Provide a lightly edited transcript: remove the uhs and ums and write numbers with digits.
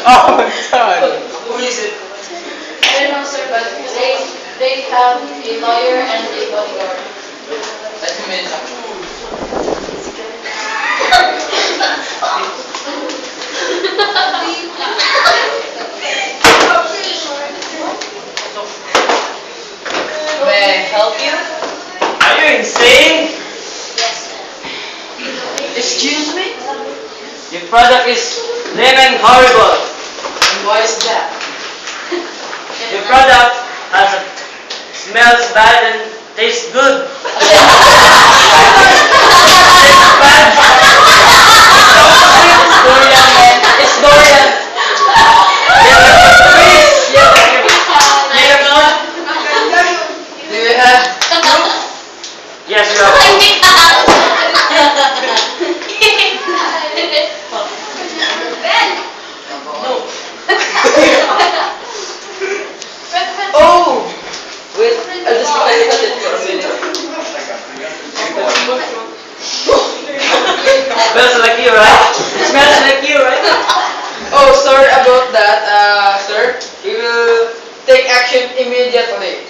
Oh, sorry. Who is it? I don't know, sir, but they have a lawyer and a bodyguard. Let him in. May I help you? Are you insane? Excuse me? Your product is lemon horrible. And why is that? Your product has a smells bad and tastes good. Tastes bad. It's durian, man. It's durian. Do you have? Yes, you have. Oh! Wait, I'll just look at it for a minute. Smells like you, right? It smells like you, right? Oh, sorry about that, sir. We will take action immediately.